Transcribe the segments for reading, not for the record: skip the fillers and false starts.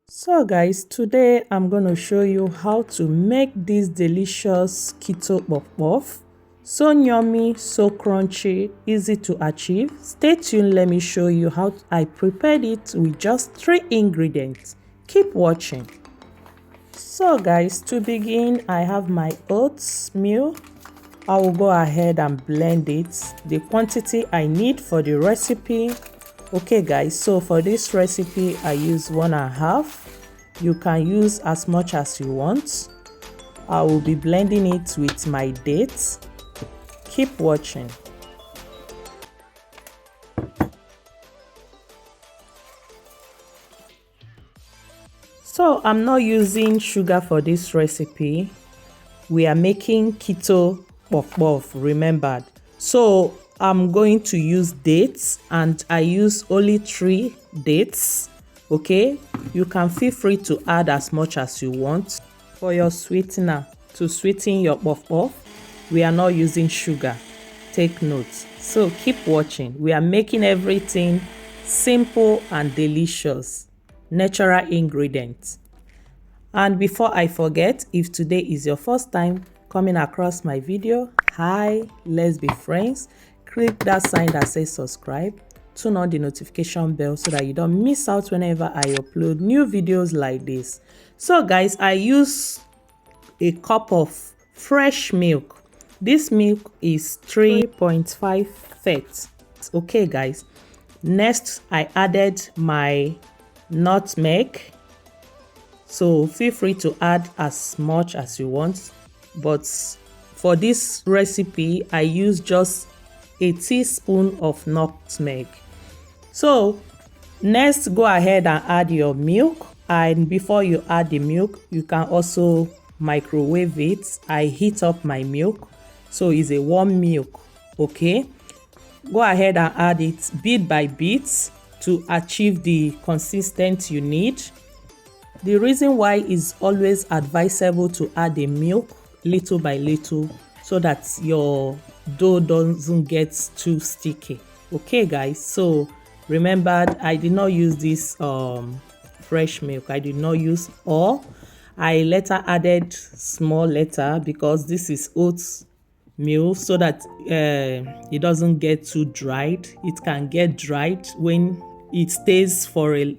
So guys, today I'm going to show you how to make this delicious keto puff puff. So yummy, so crunchy, easy to achieve. Stay tuned, let me show you how I prepared it with just 3 ingredients. Keep watching. So guys, to begin, I have my oats meal. I will go ahead and blend it. The quantity I need for the recipe. Okay guys, so for this recipe I use 1.5. You can use as much as you want. I will be blending it with my dates. Keep watching. So I'm not using sugar for this recipe. We are making keto puff puff, remembered. So I'm going to use dates, and I use only 3 dates. Okay, you can feel free to add as much as you want for your sweetener to sweeten your puff puff. We are not using sugar, take note. So keep watching. We are making everything simple and delicious, natural ingredients. And before I forget, if today is your first time coming across my video, hi, let's be friends. Click that sign that says subscribe. Turn on the notification bell so that you don't miss out whenever I upload new videos like this. So guys, I use a cup of fresh milk. This milk is 3.5 fat. Okay guys. Next, I added my nutmeg. So feel free to add as much as you want, but for this recipe I use just a teaspoon of nutmeg. So next, go ahead and add your milk, and before you add the milk, you can also microwave it. I heat up my milk, so it's a warm milk. Okay, go ahead and add it bit by bit to achieve the consistency you need. The reason why is always advisable to add the milk little by little so that your dough doesn't get too sticky. Okay guys, so remember I did not use this fresh milk. I did not use all. I later added small letter because this is oats meal, so that it doesn't get too dried. It can get dried when it stays for a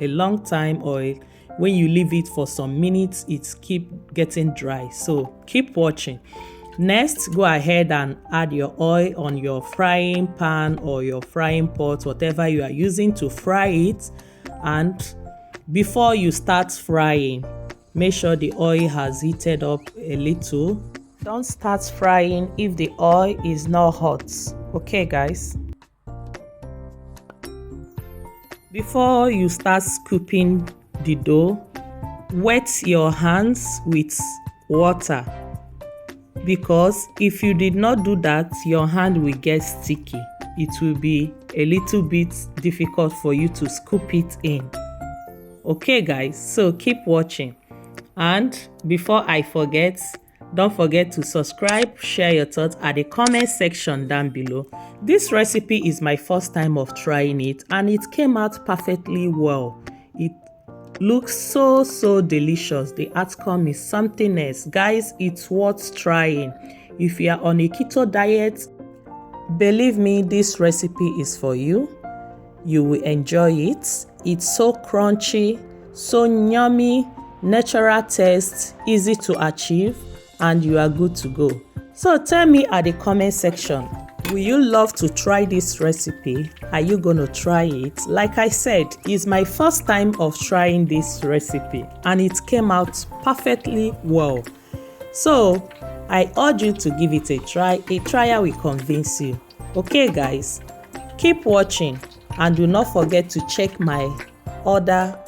long time, or when you leave it for some minutes, it keep getting dry. So keep watching. Next, go ahead and add your oil on your frying pan or your frying pot, whatever you are using to fry it. And before you start frying, make sure the oil has heated up a little. Don't start frying if the oil is not hot. Okay guys, before you start scooping the dough, wet your hands with water, because if you did not do that, your hand will get sticky. It will be a little bit difficult for you to scoop it in. Okay guys, so keep watching. And before I forget, don't forget to subscribe, share your thoughts at the comment section down below. This recipe is my first time of trying it, and it came out perfectly well. It looks so delicious. The outcome is something else. Guys, it's worth trying. If you are on a keto diet, believe me, this recipe is for you. You will enjoy it. It's so crunchy, so yummy, natural taste, easy to achieve, and you are good to go. So tell me at the comment section, will you love to try this recipe? Are you going to try it? Like I said, it's my first time of trying this recipe, and it came out perfectly well. So I urge you to give it a try. A trial will convince you. Okay guys, keep watching, and do not forget to check my other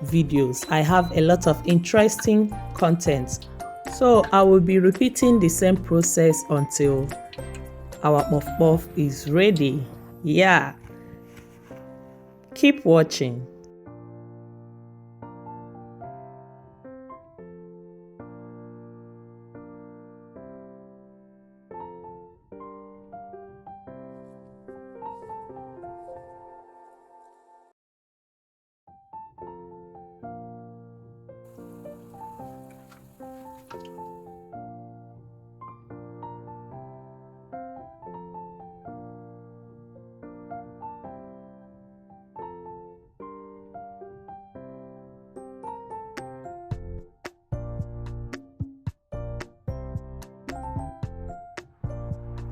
videos. I have a lot of interesting content. So I will be repeating the same process until our puff puff is ready. Yeah, keep watching.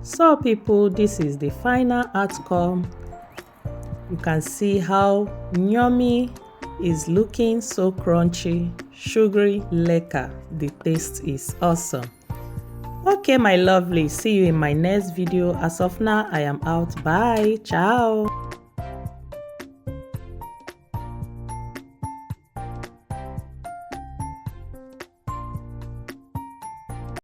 So people, this is the final outcome. You can see how yummy is looking, so crunchy, sugary, lekker. The taste is awesome. Okay, my lovely, see you in my next video. As of now, I am out. Bye. Ciao.